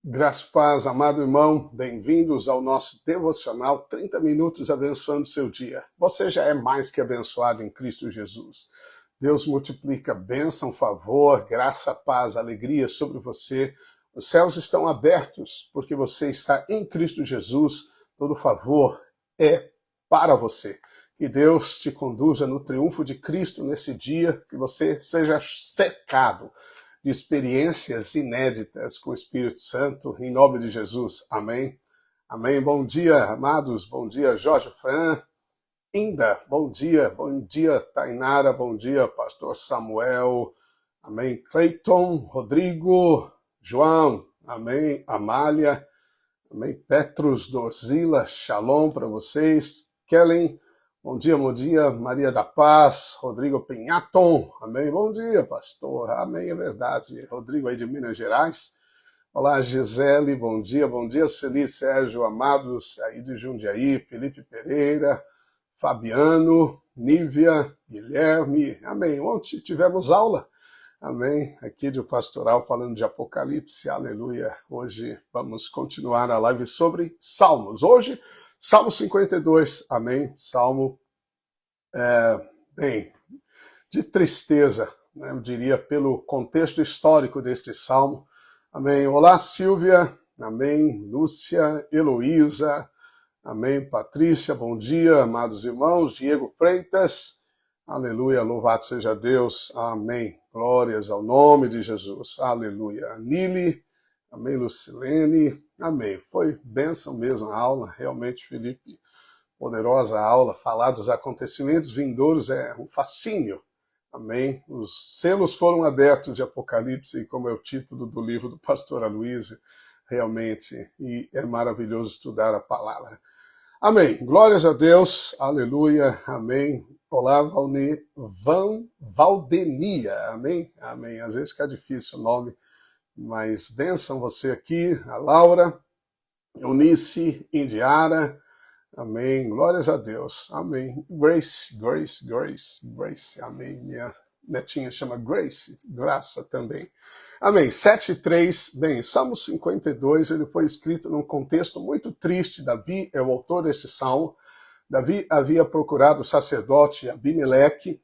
Graça e paz, amado irmão, bem-vindos ao nosso devocional 30 minutos abençoando seu dia. Você já é mais que abençoado em Cristo Jesus. Deus multiplica bênção, favor, graça, paz, alegria sobre você. Os céus estão abertos porque você está em Cristo Jesus. Todo favor é para você. Que Deus te conduza no triunfo de Cristo nesse dia, que você seja cercado de experiências inéditas com o Espírito Santo, em nome de Jesus. Amém? Amém. Bom dia, amados. Bom dia, Jorge Fran. Inda, bom dia. Bom dia, Tainara. Bom dia, pastor Samuel. Amém. Cleiton, Rodrigo, João. Amém. Amália. Amém. Petrus, Dorzila, shalom para vocês. Kellen, bom dia, Maria da Paz, Rodrigo Penhaton, amém, bom dia, pastor, amém, é verdade, Rodrigo aí de Minas Gerais, olá, Gisele, bom dia, Feliz Sérgio Amados, aí de Jundiaí, Felipe Pereira, Fabiano, Nívia, Guilherme, amém, ontem tivemos aula, amém, aqui de pastoral falando de Apocalipse, aleluia, hoje vamos continuar a live sobre Salmos, hoje Salmo 52, amém, Salmo, de tristeza, né, eu diria, pelo contexto histórico deste Salmo, amém. Olá, Silvia, amém, Lúcia, Heloísa, amém, Patrícia, bom dia, amados irmãos, Diego Freitas, aleluia, louvado seja Deus, amém, glórias ao nome de Jesus, aleluia, Nili, amém, Lucilene, amém. Foi bênção mesmo a aula, realmente, Felipe, poderosa aula, falar dos acontecimentos vindouros é um fascínio, amém. Os selos foram abertos de Apocalipse, como é o título do livro do pastor Aloysio, realmente, e é maravilhoso estudar a palavra. Amém, glórias a Deus, aleluia, amém. Olá, Valdenia, amém, amém. Às vezes fica difícil o nome, mas bênção você aqui, a Laura, Eunice, Indiara, amém, glórias a Deus, amém, Grace, amém, minha netinha chama Grace, graça também, amém, 7:3, bem, Salmo 52, ele foi escrito num contexto muito triste, Davi é o autor desse salmo, Davi havia procurado o sacerdote Abimeleque,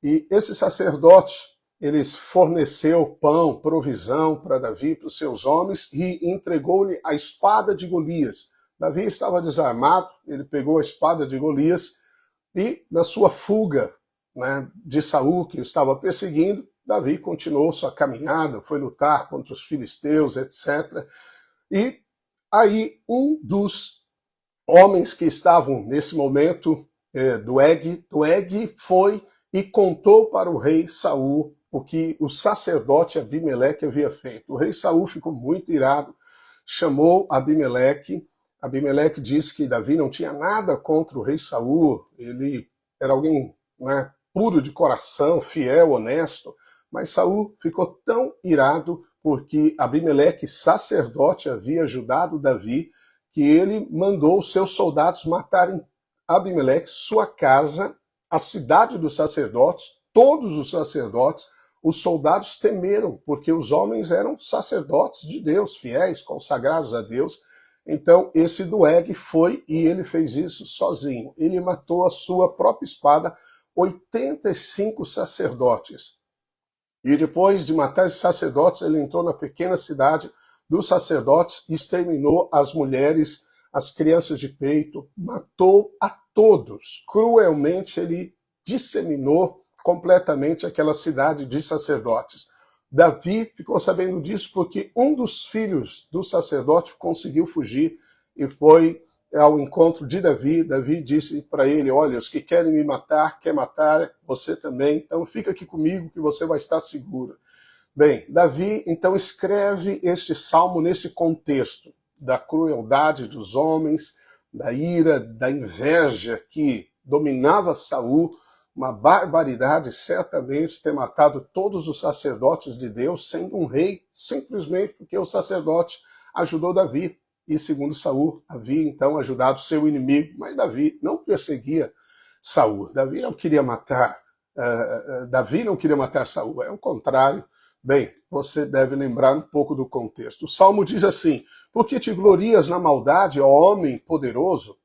e esse sacerdote, ele forneceu pão, provisão para Davi, para os seus homens, e entregou-lhe a espada de Golias. Davi estava desarmado, ele pegou a espada de Golias, e na sua fuga, né, de Saul, que o estava perseguindo, Davi continuou sua caminhada, foi lutar contra os filisteus, etc. E aí um dos homens que estavam nesse momento, Doeg foi e contou para o rei Saul o que o sacerdote Abimeleque havia feito. O rei Saul ficou muito irado, chamou Abimeleque. Abimeleque disse que Davi não tinha nada contra o rei Saul, ele era alguém, né, puro de coração, fiel, honesto, mas Saul ficou tão irado porque Abimeleque, sacerdote, havia ajudado Davi, que ele mandou os seus soldados matarem Abimeleque, sua casa, a cidade dos sacerdotes, todos os sacerdotes. Os soldados temeram, porque os homens eram sacerdotes de Deus, fiéis, consagrados a Deus. Então, esse Doeg foi e ele fez isso sozinho. Ele matou a sua própria espada 85 sacerdotes. E depois de matar esses sacerdotes, ele entrou na pequena cidade dos sacerdotes e exterminou as mulheres, as crianças de peito, matou a todos. Cruelmente, ele disseminou completamente aquela cidade de sacerdotes. Davi ficou sabendo disso porque um dos filhos do sacerdote conseguiu fugir e foi ao encontro de Davi. Davi disse para ele, olha, os que querem me matar, quer matar você também, então fica aqui comigo que você vai estar seguro. Bem, Davi então escreve este salmo nesse contexto da crueldade dos homens, da ira, da inveja que dominava Saul, uma barbaridade certamente ter matado todos os sacerdotes de Deus, sendo um rei, simplesmente porque o sacerdote ajudou Davi. E segundo Saul, havia então ajudado seu inimigo, mas Davi não perseguia Saul. Davi não queria matar Saul, é o contrário. Bem, você deve lembrar um pouco do contexto. O Salmo diz assim: por que te glorias na maldade, ó homem poderoso?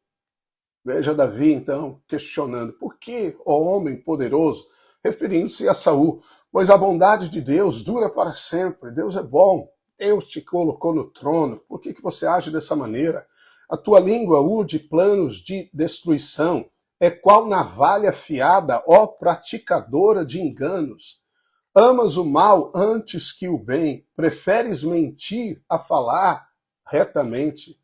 Veja Davi, então, questionando, por que, ó homem poderoso? Referindo-se a Saul, pois a bondade de Deus dura para sempre, Deus é bom, Deus te colocou no trono, por que você age dessa maneira? A tua língua urde planos de destruição, é qual navalha afiada, ó praticadora de enganos. Amas o mal antes que o bem, preferes mentir a falar retamente.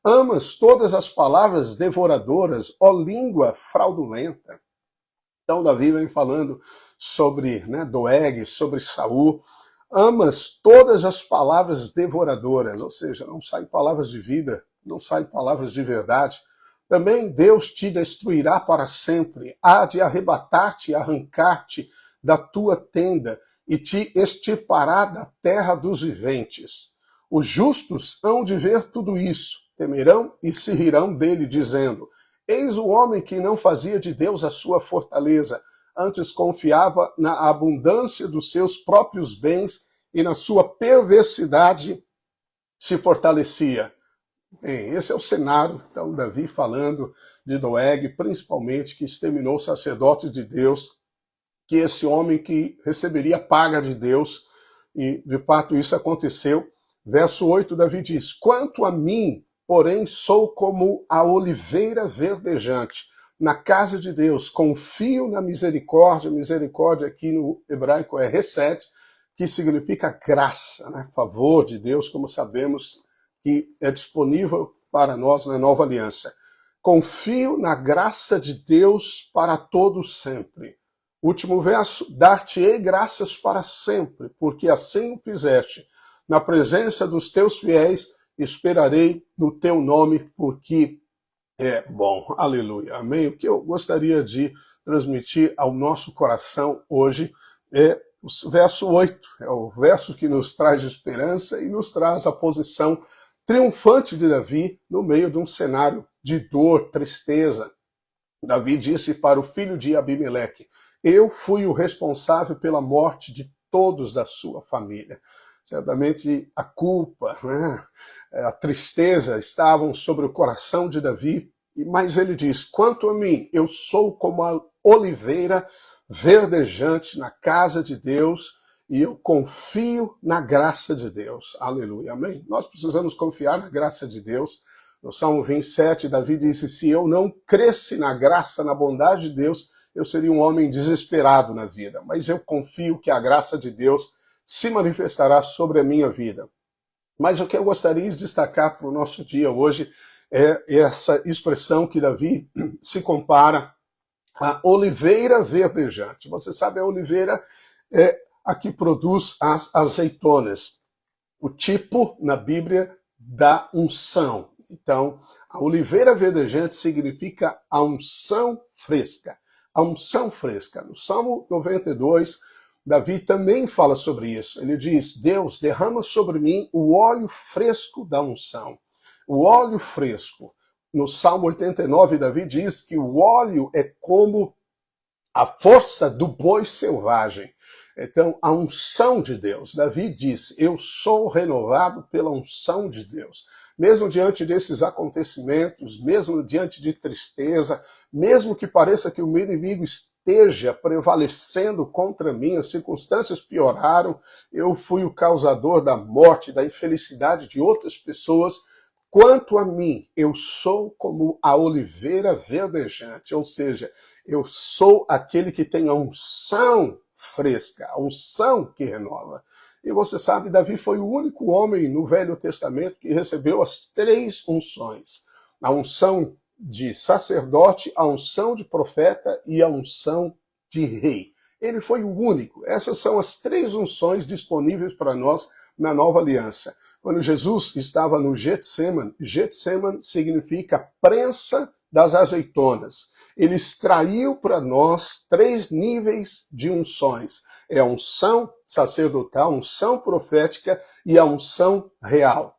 Amas todas as palavras devoradoras, ó língua fraudulenta. Então Davi vem falando sobre Doeg, sobre Saul. Amas todas as palavras devoradoras, ou seja, não saem palavras de vida, não saem palavras de verdade. Também Deus te destruirá para sempre, há de arrebatar-te e arrancar-te da tua tenda e te extirpará da terra dos viventes. Os justos hão de ver tudo isso, temerão e se rirão dele, dizendo: eis o homem que não fazia de Deus a sua fortaleza, antes confiava na abundância dos seus próprios bens e na sua perversidade se fortalecia. Bem, esse é o cenário, então, Davi falando de Doeg, principalmente que exterminou sacerdotes de Deus, que esse homem que receberia paga de Deus, e de fato isso aconteceu. Verso 8, Davi diz: quanto a mim, porém, sou como a oliveira verdejante, na casa de Deus, confio na misericórdia. Misericórdia aqui no hebraico é hesed, que significa graça, favor de Deus, como sabemos que é disponível para nós na nova aliança. Confio na graça de Deus para todos sempre. Último verso: dar-te-ei graças para sempre, porque assim o fizeste. Na presença dos teus fiéis, esperarei no teu nome, porque é bom. Aleluia. Amém? O que eu gostaria de transmitir ao nosso coração hoje é o verso 8. É o verso que nos traz esperança e nos traz a posição triunfante de Davi no meio de um cenário de dor, tristeza. Davi disse para o filho de Abimeleque: eu fui o responsável pela morte de todos da sua família. Certamente a culpa, a tristeza estavam sobre o coração de Davi, mas ele diz: quanto a mim, eu sou como a oliveira verdejante na casa de Deus e eu confio na graça de Deus. Aleluia, amém? Nós precisamos confiar na graça de Deus. No Salmo 27, Davi disse: se eu não cresce na graça, na bondade de Deus, eu seria um homem desesperado na vida. Mas eu confio que a graça de Deus se manifestará sobre a minha vida. Mas o que eu gostaria de destacar para o nosso dia hoje é essa expressão que Davi se compara à oliveira verdejante. Você sabe, a oliveira é a que produz as azeitonas. O tipo, na Bíblia, da unção. Então, a oliveira verdejante significa a unção fresca. A unção fresca. No Salmo 92, Davi também fala sobre isso. Ele diz: Deus, derrama sobre mim o óleo fresco da unção. O óleo fresco. No Salmo 89, Davi diz que o óleo é como a força do boi selvagem. Então, a unção de Deus. Davi disse: eu sou renovado pela unção de Deus. Mesmo diante desses acontecimentos, mesmo diante de tristeza, mesmo que pareça que o meu inimigo esteja prevalecendo contra mim, as circunstâncias pioraram, eu fui o causador da morte, da infelicidade de outras pessoas. Quanto a mim, eu sou como a oliveira verdejante, ou seja, eu sou aquele que tem a unção fresca, a unção que renova. E você sabe, Davi foi o único homem no Velho Testamento que recebeu as 3 unções. A unção de sacerdote, a unção de profeta e a unção de rei. Ele foi o único. Essas são as 3 unções disponíveis para nós na Nova Aliança. Quando Jesus estava no Getsemane, Getsemane significa prensa das azeitonas. Ele extraiu para nós 3 níveis de unções. É a unção sacerdotal, a unção profética e a unção real.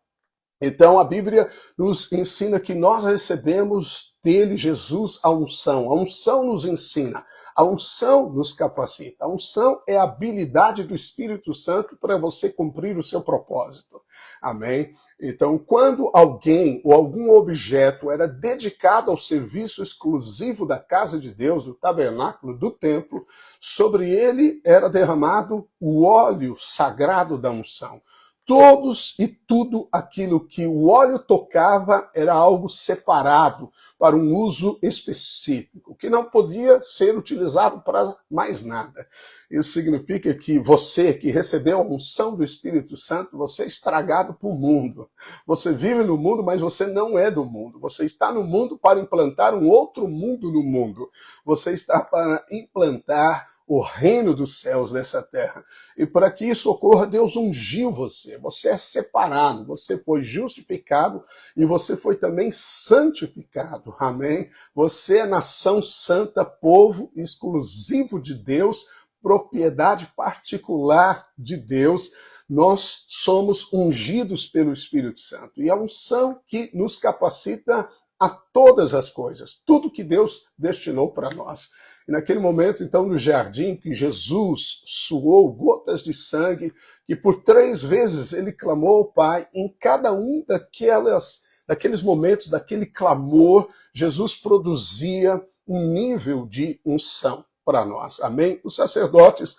Então a Bíblia nos ensina que nós recebemos dele, Jesus, a unção. A unção nos ensina, a unção nos capacita. A unção é a habilidade do Espírito Santo para você cumprir o seu propósito. Amém? Então, quando alguém ou algum objeto era dedicado ao serviço exclusivo da casa de Deus, do tabernáculo, do templo, sobre ele era derramado o óleo sagrado da unção. Todos e tudo aquilo que o óleo tocava era algo separado para um uso específico, que não podia ser utilizado para mais nada. Isso significa que você que recebeu a unção do Espírito Santo, você é estragado para o mundo. Você vive no mundo, mas você não é do mundo. Você está no mundo para implantar um outro mundo no mundo. Você está para implantar o reino dos céus nessa terra. E para que isso ocorra, Deus ungiu você. Você é separado, você foi justificado e você foi também santificado. Amém? Você é nação santa, povo exclusivo de Deus, propriedade particular de Deus. Nós somos ungidos pelo Espírito Santo. E a unção que nos capacita a todas as coisas, tudo que Deus destinou para nós. E naquele momento, então, no jardim, que Jesus suou gotas de sangue, que por 3 vezes ele clamou ao Pai, em cada um daqueles momentos, daquele clamor, Jesus produzia um nível de unção para nós. Amém? Os sacerdotes,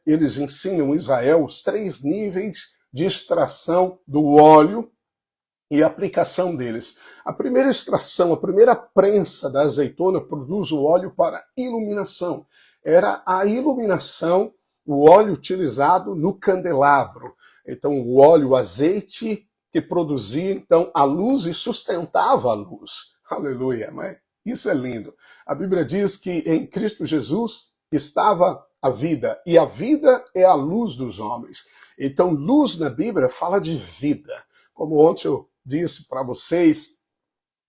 eles ensinam Israel os 3 níveis de extração do óleo e a aplicação deles. A primeira extração, a primeira prensa da azeitona produz o óleo para iluminação. Era a iluminação, o óleo utilizado no candelabro. Então, o óleo, o azeite que produzia, então, a luz e sustentava a luz. Aleluia, mas isso é lindo. A Bíblia diz que em Cristo Jesus estava a vida, e a vida é a luz dos homens. Então, luz na Bíblia fala de vida. Como ontem eu disse para vocês,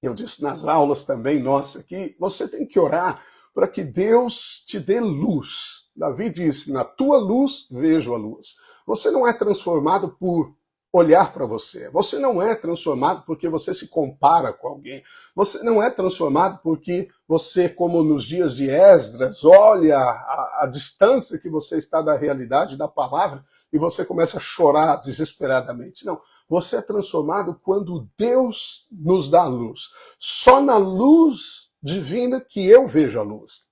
eu disse nas aulas também, nossa, que você tem que orar para que Deus te dê luz. Davi disse, na tua luz vejo a luz. Você não é transformado por olhar para você. Você não é transformado porque você se compara com alguém. Você não é transformado porque você, como nos dias de Esdras, olha a distância que você está da realidade, da palavra, e você começa a chorar desesperadamente. Não. Você é transformado quando Deus nos dá a luz. Só na luz divina que eu vejo a luz.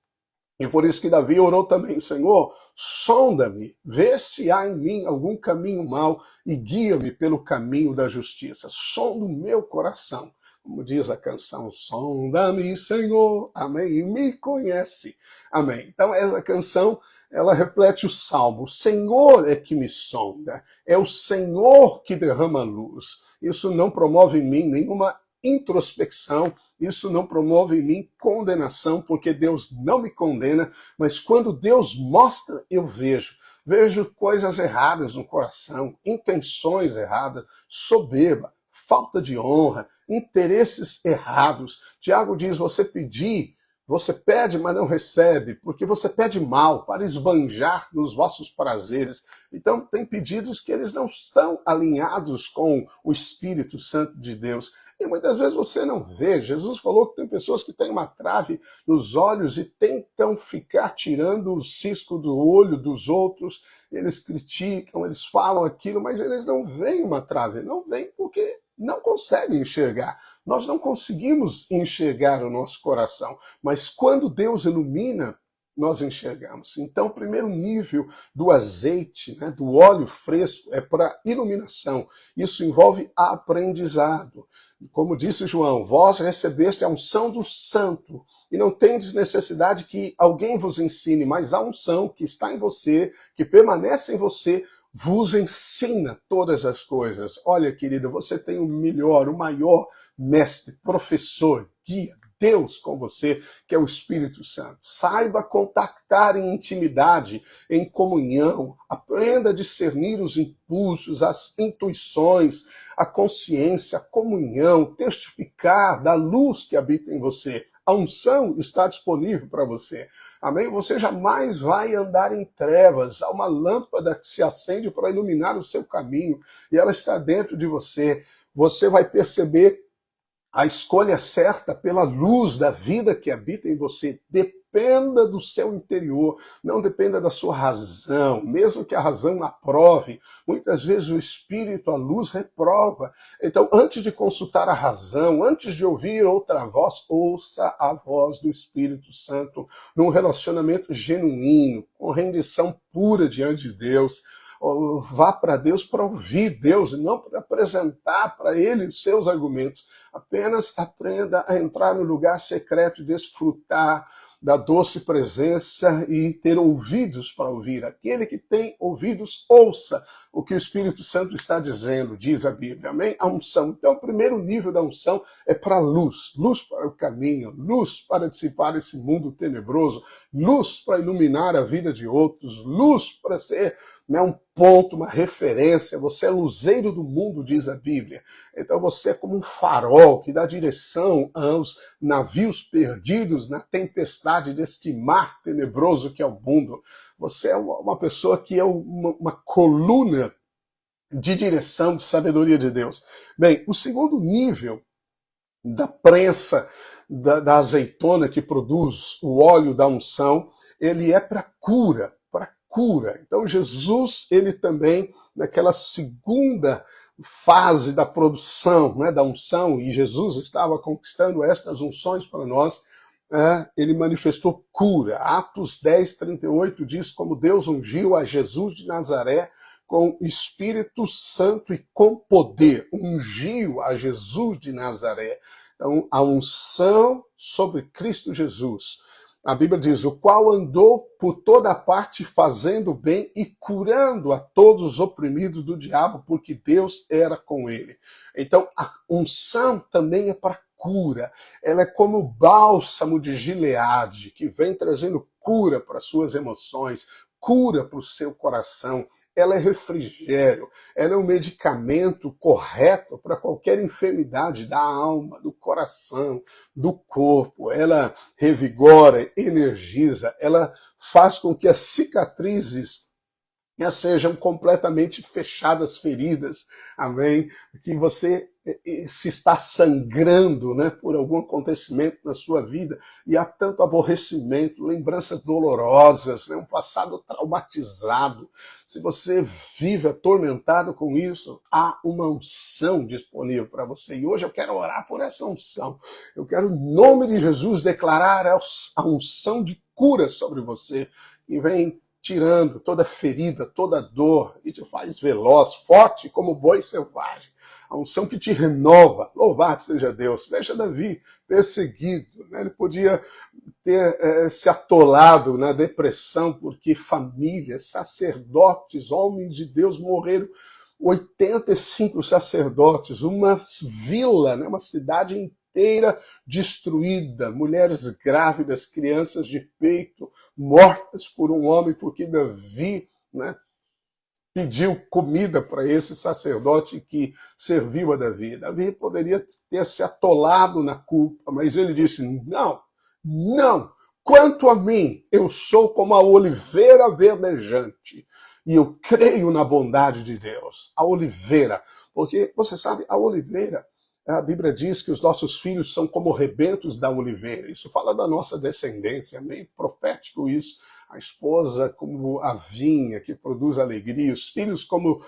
E por isso que Davi orou também, Senhor, sonda-me, vê se há em mim algum caminho mau e guia-me pelo caminho da justiça. Sonda o meu coração, como diz a canção, sonda-me, Senhor, amém, e me conhece, amém. Então essa canção, ela reflete o salmo, o Senhor é que me sonda, é o Senhor que derrama luz. Isso não promove em mim nenhuma introspecção, isso não promove em mim condenação, porque Deus não me condena, mas quando Deus mostra, eu vejo coisas erradas no coração, intenções erradas, soberba, falta de honra, interesses errados. Tiago diz, você pede, mas não recebe, porque você pede mal para esbanjar nos vossos prazeres. Então, tem pedidos que eles não estão alinhados com o Espírito Santo de Deus. E muitas vezes você não vê. Jesus falou que tem pessoas que têm uma trave nos olhos e tentam ficar tirando o cisco do olho dos outros. Eles criticam, eles falam aquilo, mas eles não veem uma trave. Não veem porque não conseguem enxergar. Nós não conseguimos enxergar o nosso coração, mas quando Deus ilumina, nós enxergamos. Então, o primeiro nível do azeite, do óleo fresco, é para iluminação. Isso envolve aprendizado. Como disse João, vós recebeste a unção do Santo, e não tendes necessidade que alguém vos ensine, mas a unção que está em você, que permanece em você, vos ensina todas as coisas. Olha, querida, você tem o melhor, o maior mestre, professor, guia, Deus com você, que é o Espírito Santo. Saiba contactar em intimidade, em comunhão. Aprenda a discernir os impulsos, as intuições, a consciência, a comunhão, testificar da luz que habita em você. A unção está disponível para você. Amém? Você jamais vai andar em trevas. Há uma lâmpada que se acende para iluminar o seu caminho e ela está dentro de você. Você vai perceber a escolha certa pela luz da vida que habita em você. Dependa do seu interior, não dependa da sua razão, mesmo que a razão aprove. Muitas vezes o Espírito, a luz, reprova. Então, antes de consultar a razão, antes de ouvir outra voz, ouça a voz do Espírito Santo num relacionamento genuíno, com rendição pura diante de Deus. Vá para Deus para ouvir Deus e não para apresentar para Ele os seus argumentos. Apenas aprenda a entrar no lugar secreto e desfrutar da doce presença e ter ouvidos para ouvir. Aquele que tem ouvidos, ouça o que o Espírito Santo está dizendo, diz a Bíblia. Amém? A unção. Então, o primeiro nível da unção é para a luz. Luz para o caminho, luz para dissipar esse mundo tenebroso, luz para iluminar a vida de outros, luz para ser um ponto, uma referência. Você é luzeiro do mundo, diz a Bíblia. Então você é como um farol que dá direção aos navios perdidos na tempestade deste mar tenebroso que é o mundo. Você é uma pessoa que é uma coluna de direção, de sabedoria de Deus. Bem, o segundo nível da prensa da azeitona que produz o óleo da unção, ele é para cura. Então Jesus, ele também, naquela segunda fase da produção, da unção, e Jesus estava conquistando estas unções para nós, ele manifestou cura. Atos 10:38 diz como Deus ungiu a Jesus de Nazaré com Espírito Santo e com poder. Ungiu a Jesus de Nazaré. Então, a unção sobre Cristo Jesus. A Bíblia diz, o qual andou por toda parte fazendo bem e curando a todos os oprimidos do diabo, porque Deus era com ele. Então, a unção também é para cura. Ela é como o bálsamo de Gileade, que vem trazendo cura para suas emoções, cura para o seu coração. Ela é refrigério, ela é um medicamento correto para qualquer enfermidade da alma, do coração, do corpo. Ela revigora, energiza, ela faz com que as cicatrizes sejam completamente fechadas, feridas, amém? Que você se está sangrando, por algum acontecimento na sua vida e há tanto aborrecimento, lembranças dolorosas, um passado traumatizado. Se você vive atormentado com isso, há uma unção disponível para você. E hoje eu quero orar por essa unção. Eu quero, em nome de Jesus, declarar a unção de cura sobre você e vem tirando toda ferida, toda dor e te faz veloz, forte como boi selvagem. A unção que te renova. Louvado seja Deus. Veja Davi, perseguido. Ele podia ter se atolado na depressão porque famílias, sacerdotes, homens de Deus morreram. 85 sacerdotes, uma vila, uma cidade inteira destruída, mulheres grávidas, crianças de peito, mortas por um homem, porque Davi pediu comida para esse sacerdote que serviu a Davi. Davi poderia ter se atolado na culpa, mas ele disse, não, quanto a mim, eu sou como a oliveira verdejante, e eu creio na bondade de Deus. A oliveira, porque você sabe, a oliveira, a Bíblia diz que os nossos filhos são como rebentos da oliveira. Isso fala da nossa descendência, é meio profético isso. A esposa como a vinha que produz alegria, os filhos como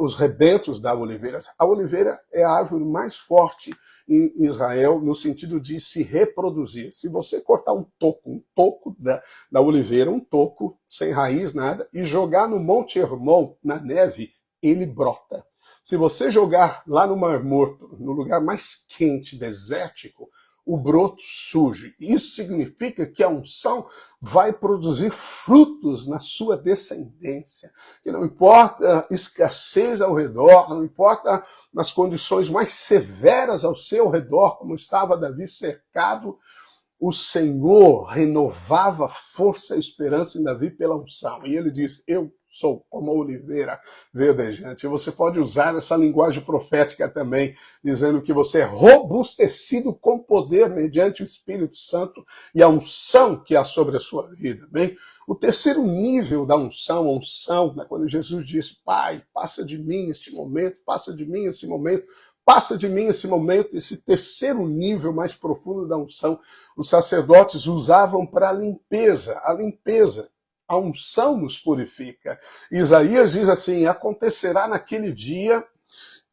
os rebentos da oliveira. A oliveira é a árvore mais forte em Israel no sentido de se reproduzir. Se você cortar um toco da oliveira, um toco sem raiz, nada, e jogar no Monte Hermon, na neve, ele brota. Se você jogar lá no Mar Morto, no lugar mais quente, desértico, o broto surge. Isso significa que a unção vai produzir frutos na sua descendência. Que não importa a escassez ao redor, não importa nas condições mais severas ao seu redor, como estava Davi cercado, o Senhor renovava a força e a esperança em Davi pela unção. E ele diz, eu sou como a oliveira verdejante. Você pode usar essa linguagem profética também, dizendo que você é robustecido com poder mediante o Espírito Santo e a unção que há sobre a sua vida. Bem, o terceiro nível da unção, a unção, né, quando Jesus disse, Pai, passa de mim este momento, passa de mim esse momento, passa de mim esse momento, esse terceiro nível mais profundo da unção, os sacerdotes usavam para a limpeza. A unção nos purifica. Isaías diz assim, acontecerá naquele dia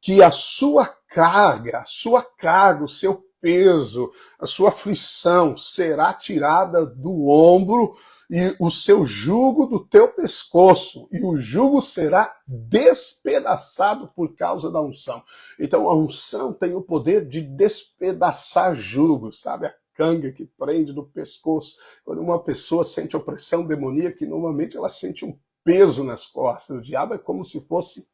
que a sua carga, o seu peso, a sua aflição será tirada do ombro e o seu jugo do teu pescoço, e o jugo será despedaçado por causa da unção. Então a unção tem o poder de despedaçar jugos, sabe? A canga que prende no pescoço. Quando uma pessoa sente opressão demoníaca, normalmente ela sente um peso nas costas. O diabo é como se fosse,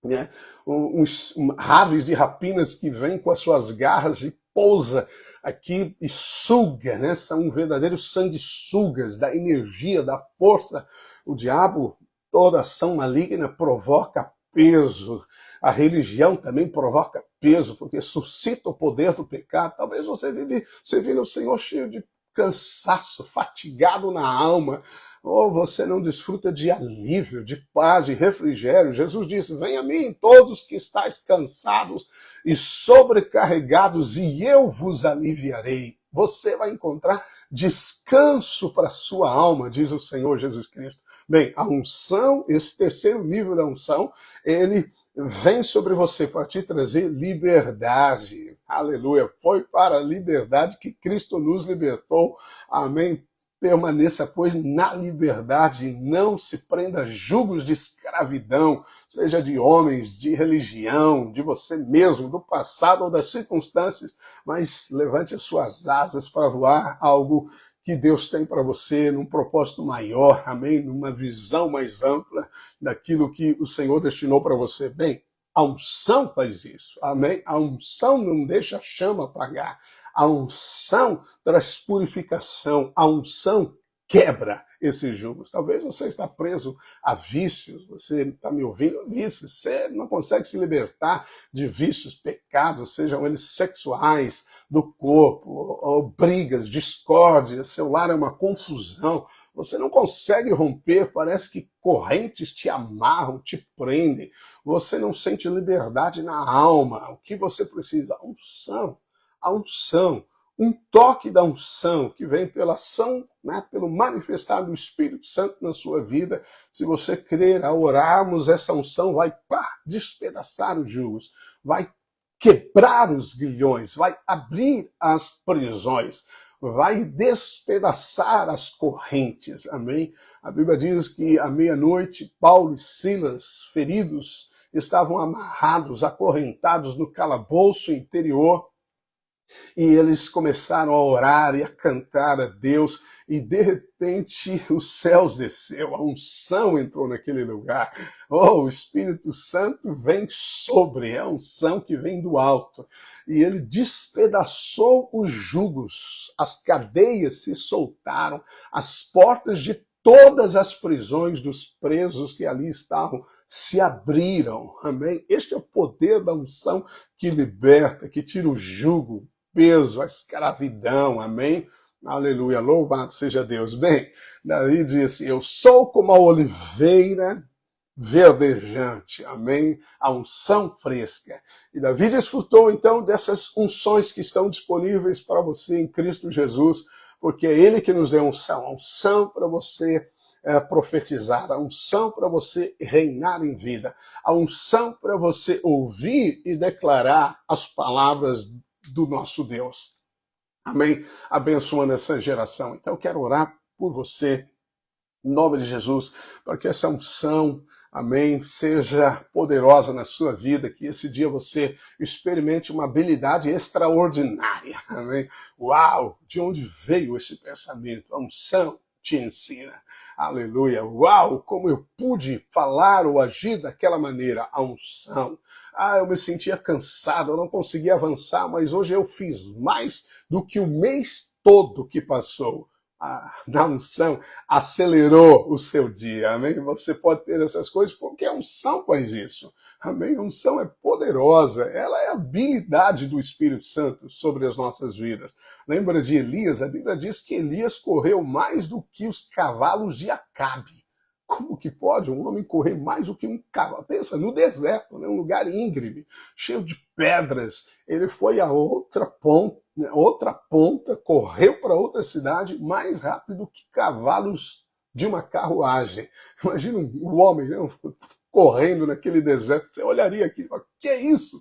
né, uns aves de rapinas que vêm com as suas garras e pousa aqui e suga, né? São verdadeiros sanguessugas da energia, da força. O diabo, toda ação maligna provoca peso. A religião também provoca peso, porque suscita o poder do pecado. Talvez você vive servindo o Senhor cheio de cansaço, fatigado na alma, ou você não desfruta de alívio, de paz, de refrigério. Jesus disse, venha a mim todos que estáis cansados e sobrecarregados, e eu vos aliviarei. Você vai encontrar descanso para a sua alma, diz o Senhor Jesus Cristo. Bem, a unção, esse terceiro nível da unção, ele vem sobre você para te trazer liberdade. Aleluia. Foi para a liberdade que Cristo nos libertou. Amém. Permaneça, pois, na liberdade, e não se prenda a jugos de escravidão, seja de homens, de religião, de você mesmo, do passado ou das circunstâncias, mas levante as suas asas para voar algo que Deus tem para você, num propósito maior, amém? Numa visão mais ampla daquilo que o Senhor destinou para você. Bem, a unção faz isso, amém? A unção não deixa a chama apagar. A unção traz purificação. A unção quebra esses jugos. Talvez você está preso a vícios, você está me ouvindo, vícios. Você não consegue se libertar de vícios, pecados, sejam eles sexuais, do corpo, ou brigas, discórdia, seu lar é uma confusão. Você não consegue romper, parece que correntes te amarram, te prendem. Você não sente liberdade na alma. O que você precisa? A unção. A unção, um toque da unção que vem pela ação, né, pelo manifestar do Espírito Santo na sua vida. Se você crer, a orarmos, essa unção vai despedaçar os jugos, vai quebrar os grilhões, vai abrir as prisões, vai despedaçar as correntes. Amém? A Bíblia diz que à meia-noite, Paulo e Silas, feridos, estavam amarrados, acorrentados no calabouço interior. E eles começaram a orar e a cantar a Deus, e de repente os céus desceu, a unção entrou naquele lugar. Oh, o Espírito Santo vem sobre, é a unção que vem do alto. E ele despedaçou os jugos, as cadeias se soltaram, as portas de todas as prisões dos presos que ali estavam se abriram. Amém? Este é o poder da unção que liberta, que tira o jugo, peso, a escravidão, amém? Aleluia, louvado seja Deus. Bem, Davi disse, eu sou como a oliveira verdejante, amém? A unção fresca. E Davi desfrutou então dessas unções que estão disponíveis para você em Cristo Jesus, porque é Ele que nos deu unção, a unção para você profetizar, a unção para você reinar em vida, a unção para você ouvir e declarar as palavras do nosso Deus. Amém? Abençoando essa geração. Então eu quero orar por você, em nome de Jesus, para que essa unção, amém, seja poderosa na sua vida, que esse dia você experimente uma habilidade extraordinária. Amém? Uau! De onde veio esse pensamento? A unção te ensina. Aleluia. Uau, como eu pude falar ou agir daquela maneira. A unção. Eu me sentia cansado, eu não conseguia avançar, mas hoje eu fiz mais do que o mês todo que passou. da unção acelerou o seu dia, amém? Você pode ter essas coisas porque a unção faz isso, amém? A unção é poderosa, ela é a habilidade do Espírito Santo sobre as nossas vidas. Lembra de Elias? A Bíblia diz que Elias correu mais do que os cavalos de Acabe. Como que pode um homem correr mais do que um cavalo? Pensa, no deserto, né? Um lugar íngreme, cheio de pedras. Ele foi a outra ponta, correu para outra cidade mais rápido que cavalos de uma carruagem. Imagina um homem, né, correndo naquele deserto. Você olharia aqui e falaria, que é isso?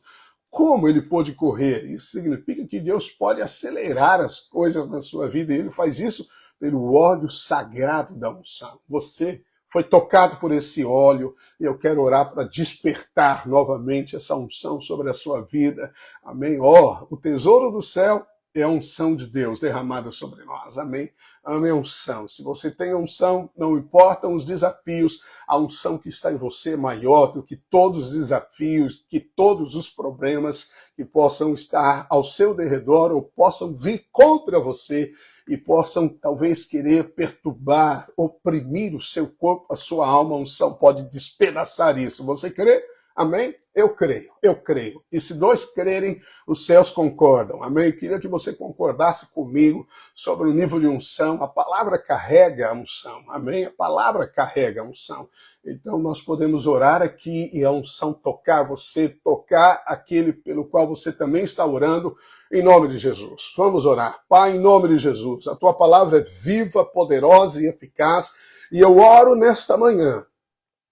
Como ele pôde correr? Isso significa que Deus pode acelerar as coisas na sua vida, e ele faz isso pelo óleo sagrado da unção. Você foi tocado por esse óleo, e eu quero orar para despertar novamente essa unção sobre a sua vida. Amém? O tesouro do céu é a unção de Deus derramada sobre nós. Amém? Amém, unção. Se você tem a unção, não importam os desafios, a unção que está em você é maior do que todos os desafios, que todos os problemas que possam estar ao seu derredor ou possam vir contra você e possam talvez querer perturbar, oprimir o seu corpo, a sua alma. A unção pode despedaçar isso. Você crê? Amém? Eu creio. E se dois crerem, os céus concordam. Amém? Eu queria que você concordasse comigo sobre o nível de unção. A palavra carrega a unção. Amém? A palavra carrega a unção. Então nós podemos orar aqui e a unção tocar você, tocar aquele pelo qual você também está orando, em nome de Jesus. Vamos orar. Pai, em nome de Jesus, a tua palavra é viva, poderosa e eficaz, e eu oro nesta manhã.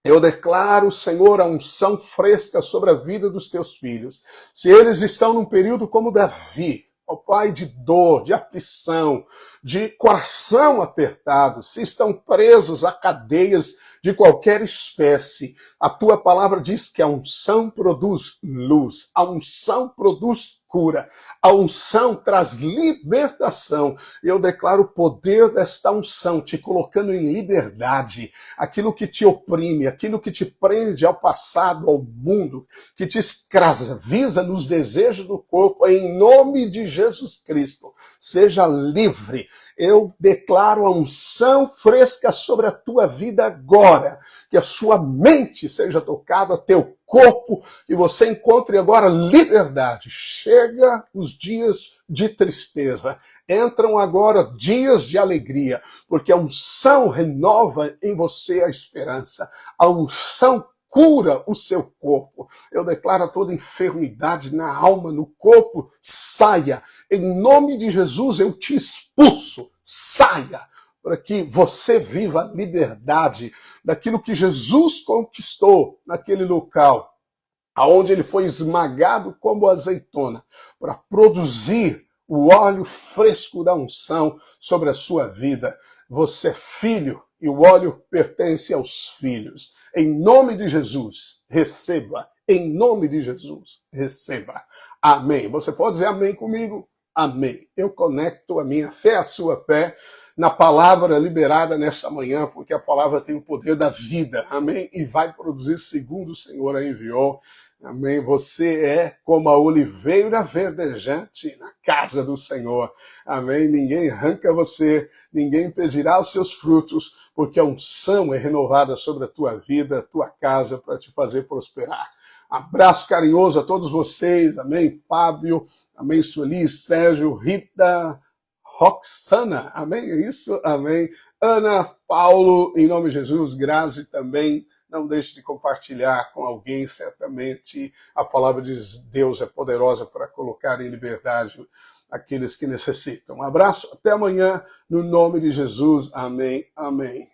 Eu declaro, Senhor, a unção fresca sobre a vida dos teus filhos. Se eles estão num período como Davi, ó Pai, de dor, de aflição, de coração apertado, se estão presos a cadeias de qualquer espécie, a tua palavra diz que a unção produz luz, a unção produz cura, a unção traz libertação. Eu declaro o poder desta unção te colocando em liberdade. Aquilo que te oprime, aquilo que te prende ao passado, ao mundo, que te escraviza nos desejos do corpo, em nome de Jesus Cristo, seja livre. Eu declaro a unção fresca sobre a tua vida agora, que a sua mente seja tocada, teu corpo, e você encontre agora liberdade. Chega os dias de tristeza, entram agora dias de alegria, porque a unção renova em você a esperança, a unção cura o seu corpo. Eu declaro toda enfermidade na alma, no corpo, saia. Em nome de Jesus eu te expulso, saia, para que você viva a liberdade daquilo que Jesus conquistou naquele local, aonde ele foi esmagado como azeitona, para produzir o óleo fresco da unção sobre a sua vida. Você é filho e o óleo pertence aos filhos. Em nome de Jesus, receba. Em nome de Jesus, receba. Amém. Você pode dizer amém comigo? Amém. Eu conecto a minha fé à sua fé na palavra liberada nesta manhã, porque a palavra tem o poder da vida. Amém. E vai produzir segundo o Senhor a enviou. Amém. Você é como a oliveira verdejante na casa do Senhor. Amém. Ninguém arranca você, ninguém impedirá os seus frutos, porque a unção é renovada sobre a tua vida, a tua casa, para te fazer prosperar. Abraço carinhoso a todos vocês. Amém. Fábio, amém. Sueli, Sérgio, Rita, Roxana. Amém. É isso? Amém. Ana, Paulo, em nome de Jesus. Grazi também. Não deixe de compartilhar com alguém, certamente a palavra de Deus é poderosa para colocar em liberdade aqueles que necessitam. Um abraço, até amanhã, no nome de Jesus. Amém, amém.